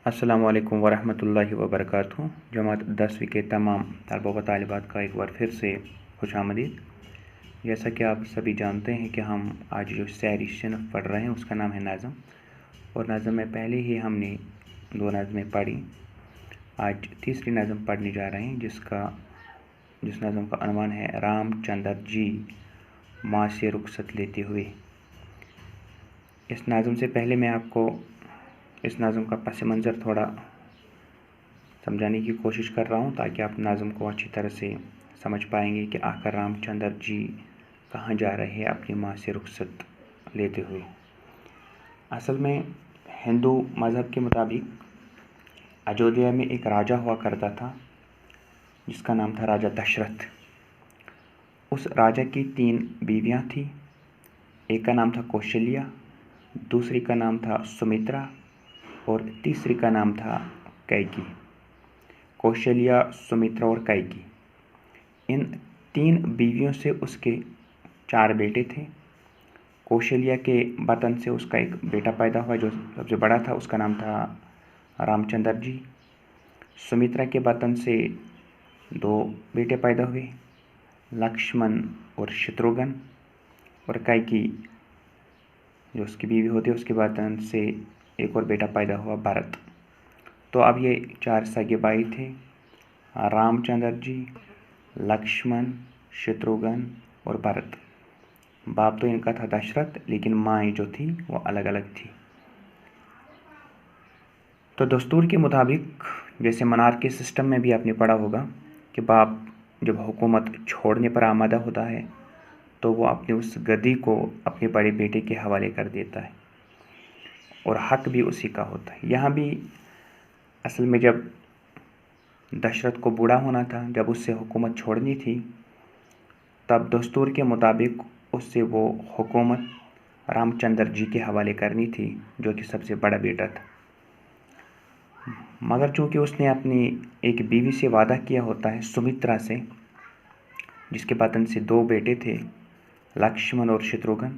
अस्सलामु अलैकुम वरहमतुल्लाहि वबरकातुहू। जमात 10वीं के तमाम तलबा व तालिबात का एक बार फिर से खुशामदीद। जैसा कि आप सभी जानते हैं कि हम आज जो सैरी सिनफ पढ़ रहे हैं उसका नाम है नज़म, और नज़म में पहले ही हमने 2 नज़में पढ़ी। आज तीसरी नज़म पढ़ने जा रहे हैं जिस नज़म का अनवान है रामचंद्र जी माँ से रुखसत लेते हुए। इस नज़म से पहले मैं आपको इस नज़म का पस मंज़र थोड़ा समझाने की कोशिश कर रहा हूँ, ताकि आप नज़म को अच्छी तरह से समझ पाएंगे कि आखिर रामचंद्र जी कहाँ जा रहे हैं अपनी माँ से रुखसत लेते हुए। असल में हिंदू मज़हब के मुताबिक अयोध्या में एक राजा हुआ करता था जिसका नाम था राजा दशरथ। उस राजा की 3 बीवियाँ थीं। एक का नाम था कौशल्या, दूसरी का नाम था सुमित्रा और तीसरी का नाम था कैकेयी। कौशल्या, सुमित्रा और कैकेयी, इन 3 बीवियों से उसके 4 बेटे थे। कौशल्या के बतन से उसका एक बेटा पैदा हुआ जो सबसे बड़ा था, उसका नाम था रामचंद्र जी। सुमित्रा के बतन से 2 बेटे पैदा हुए, लक्ष्मण और शत्रुघ्न। और कैकेयी जो उसकी बीवी होती है उसके बतन से एक और बेटा पैदा हुआ, भरत। तो अब ये 4 सगे भाई थे, रामचंद्र जी, लक्ष्मण, शत्रुघ्न और भरत। बाप तो इनका था दशरथ, लेकिन माएँ जो थी वो अलग अलग थी। तो दस्तूर के मुताबिक, जैसे मनार्की सिस्टम में भी आपने पढ़ा होगा कि बाप जब हुकूमत छोड़ने पर आमादा होता है तो वो अपनी उस गद्दी को अपने बड़े बेटे के हवाले कर देता है और हक भी उसी का होता है। यहाँ भी असल में जब दशरथ को बूढ़ा होना था, जब उससे हुकूमत छोड़नी थी, तब दस्तूर के मुताबिक उससे वो हुकूमत रामचंद्र जी के हवाले करनी थी, जो कि सबसे बड़ा बेटा था। मगर चूँकि उसने अपनी एक बीवी से वादा किया होता है, सुमित्रा से, जिसके बतन से 2 बेटे थे, लक्ष्मण और शत्रुघ्न,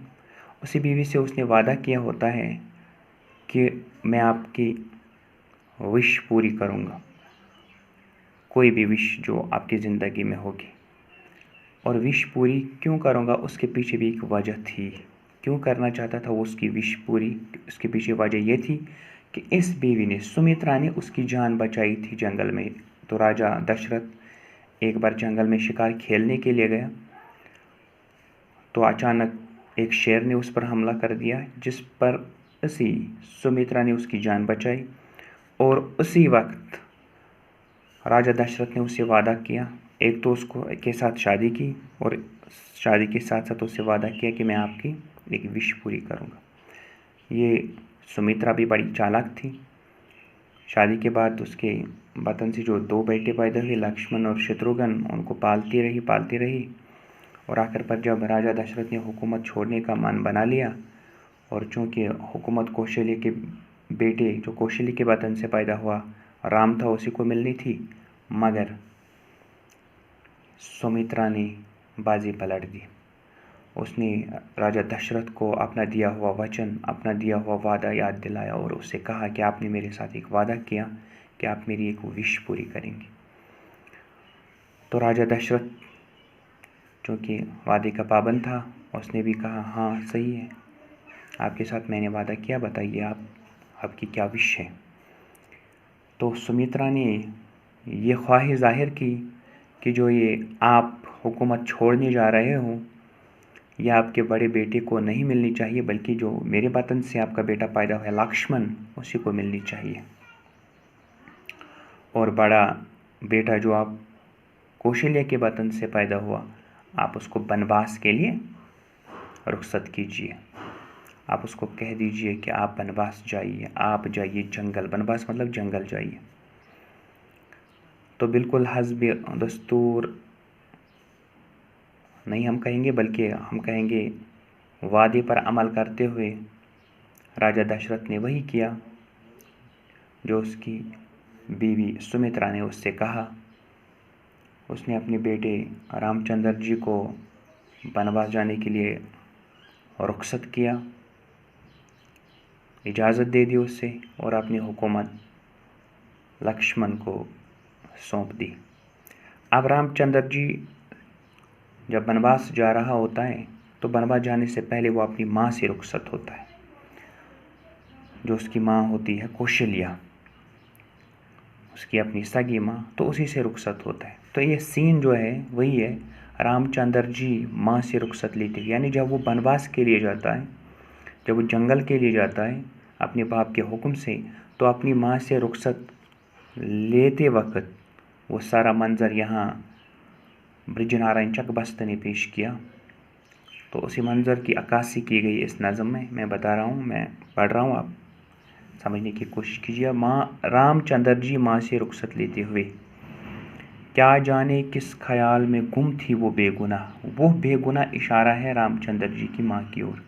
उसी बीवी से उसने वादा किया होता है कि मैं आपकी विश पूरी करूँगा, कोई भी विश जो आपकी ज़िंदगी में होगी। और विश पूरी क्यों करूँगा, उसके पीछे भी एक वजह थी। क्यों करना चाहता था वो उसकी विश पूरी, उसके पीछे वजह ये थी कि इस बीवी ने, सुमित्रा ने, उसकी जान बचाई थी जंगल में। तो राजा दशरथ एक बार जंगल में शिकार खेलने के लिए गया तो अचानक एक शेर ने उस पर हमला कर दिया, जिस पर उसी सुमित्रा ने उसकी जान बचाई। और उसी वक्त राजा दशरथ ने उससे वादा किया, एक तो उसको के साथ शादी की और शादी के साथ साथ उससे वादा किया कि मैं आपकी एक विश पूरी करूँगा। ये सुमित्रा भी बड़ी चालाक थी। शादी के बाद उसके बतन से जो 2 बेटे पैदा हुए, लक्ष्मण और शत्रुघ्न, उनको पालती रही और आखिर पर जब राजा दशरथ ने हुकूमत छोड़ने का मन बना लिया, और चूँकि हुकूमत कौशल्य के बेटे, जो कौशल्य के बतन से पैदा हुआ राम था, उसी को मिलनी थी, मगर सुमित्रा ने बाजी पलट दी। उसने राजा दशरथ को अपना दिया हुआ वचन, अपना दिया हुआ वादा याद दिलाया और उससे कहा कि आपने मेरे साथ एक वादा किया कि आप मेरी एक विश पूरी करेंगे। तो राजा दशरथ चूँकि वादे का पाबंद था, उसने भी कहा हाँ सही है, आपके साथ मैंने वादा किया, बताइए आपकी क्या विश है। तो सुमित्रा ने ये ख्वाहिश ज़ाहिर की कि जो ये आप हुकूमत छोड़ने जा रहे हो, यह आपके बड़े बेटे को नहीं मिलनी चाहिए, बल्कि जो मेरे बतन से आपका बेटा पैदा हुआ लक्ष्मण, उसी को मिलनी चाहिए। और बड़ा बेटा जो आप कौशल्य के बतन से पैदा हुआ, आप उसको वनवास के लिए रुखसत कीजिए। आप उसको कह दीजिए कि आप वनवास जाइए, आप जाइए जंगल, वनवास मतलब जंगल जाइए। तो बिल्कुल हस्बे दस्तूर नहीं हम कहेंगे, बल्कि हम कहेंगे वादे पर अमल करते हुए राजा दशरथ ने वही किया जो उसकी बीवी सुमित्रा ने उससे कहा। उसने अपने बेटे रामचंद्र जी को वनवास जाने के लिए रुखसत किया, इजाज़त दे दी उससे, और अपनी हुकूमत लक्ष्मण को सौंप दी। अब रामचंद्र जी जब वनवास जा रहा होता है तो वनवास जाने से पहले वो अपनी माँ से रुखसत होता है, जो उसकी माँ होती है कौशल्या, उसकी अपनी सगी माँ, तो उसी से रुखसत होता है। तो ये सीन जो है वही है, रामचंद्र जी माँ से रुखसत लेते हैं, यानी जब वो वनवास के लिए जाता है, जब वो जंगल के लिए जाता है अपने बाप के हुक्म से, तो अपनी माँ से रुखसत लेते वक्त वो सारा मंज़र यहाँ ब्रिजनारायण चकबस्त ने पेश किया। तो उसी मंज़र की अक्कासी की गई इस नज़म में मैं बता रहा हूँ, मैं पढ़ रहा हूँ, आप समझने की कोशिश कीजिए। माँ रामचंद्र जी माँ से रुखसत लेते हुए, क्या जाने किस ख्याल में गुम थी वो बेगुनाह। वो बेगुनाह इशारा है रामचंद्र जी की माँ की ओर,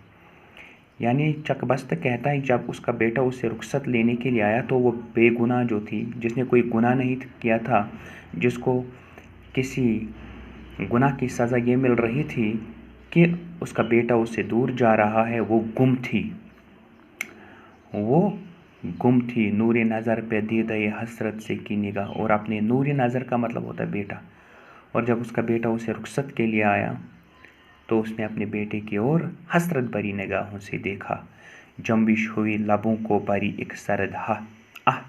यानी चकबस्त कहता है जब उसका बेटा उससे रुखसत लेने के लिए आया तो वो बेगुनाह जो थी, जिसने कोई गुनाह नहीं किया था, जिसको किसी गुनाह की सज़ा ये मिल रही थी कि उसका बेटा उससे दूर जा रहा है, वो गुम थी, वो गुम थी। नूर नज़र पे दीदे हसरत से की निगाह, और अपने नूर नज़र का मतलब होता है बेटा। और जब उसका बेटा उसे रुखसत के लिए आया तो उसने अपने बेटे की ओर हसरत भरी निगाहों से देखा। जंबिश हुई लबों को भरी एक सरद आह,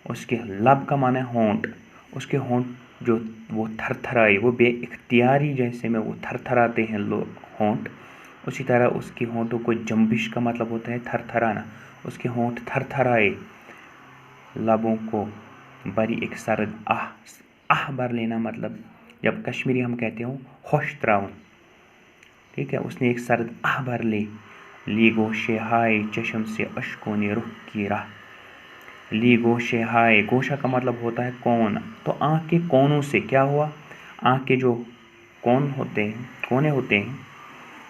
उसके लब का माना होंठ, उसके होंठ जो वो थरथराए, वो बेइख्तियारी जैसे में वो थरथराते हैं लोग होंठ, उसी तरह उसके होंठों को जंबिश का मतलब होता है थरथराना, उसके होंठ थरथराए, लबों को भरी एक सरद आह भर लेना, मतलब जब कश्मीरी हम कहते हो होश त्राउन, ठीक है, उसने एक सरद आह भर ली गोशे हाय चश्म से अश्कों ने रुख की राह। ली गोशे हाय, गोशा का मतलब होता है कोन, तो आँख के कोनों से क्या हुआ, आँख के जो कोने होते हैं,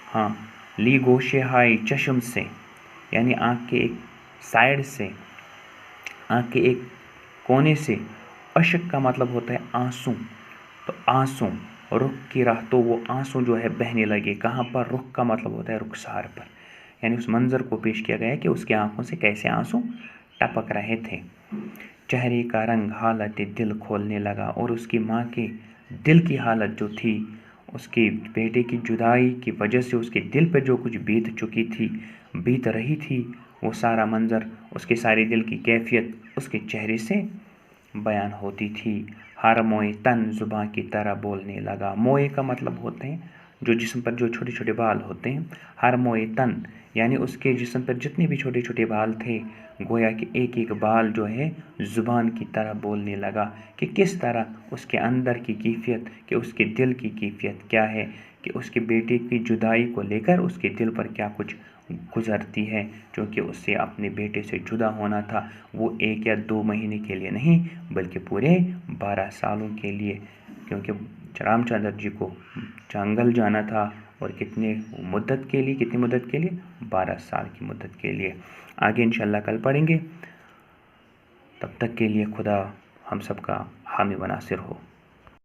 हाँ, ली गोशे हाय चश्म से, यानी आँख के एक साइड से, आँख के एक कोने से, अश्क का मतलब होता है आंसू, तो आंसू, रुख की राह, तो वो आंसू जो है बहने लगे, कहाँ पर, रुख का मतलब होता है रुखसार पर, यानी उस मंज़र को पेश किया गया है कि उसकी आंखों से कैसे आंसू टपक रहे थे। चेहरे का रंग हालत दिल खोलने लगा, और उसकी माँ के दिल की हालत जो थी, उसके बेटे की जुदाई की वजह से उसके दिल पर जो कुछ बीत रही थी, वो सारा मंज़र, उसके सारे दिल की कैफियत उसके चेहरे से बयान होती थी। हर मोए तन जुबां की तरह बोलने लगा। मोए का मतलब होते हैं जो जिस्म पर जो छोटे छोटे बाल होते हैं, हर मोए तन, यानी उसके जिस्म पर जितने भी छोटे छोटे बाल थे, गोया कि एक एक बाल जो है ज़ुबान की तरह बोलने लगा कि किस तरह उसके अंदर की कैफियत, कि उसके दिल की कैफियत क्या है, कि उसके बेटे की जुदाई को लेकर उसके दिल पर क्या कुछ गुजरती है, क्योंकि उससे अपने बेटे से जुदा होना था, वो 1 या 2 महीने के लिए नहीं बल्कि पूरे 12 सालों के लिए, क्योंकि रामचंद्र जी को जंगल जाना था, और कितनी मुद्दत के लिए 12 साल की मुद्दत के लिए। आगे इंशाल्लाह कल पढ़ेंगे, तब तक के लिए खुदा हम सब का हामी व नासिर हो।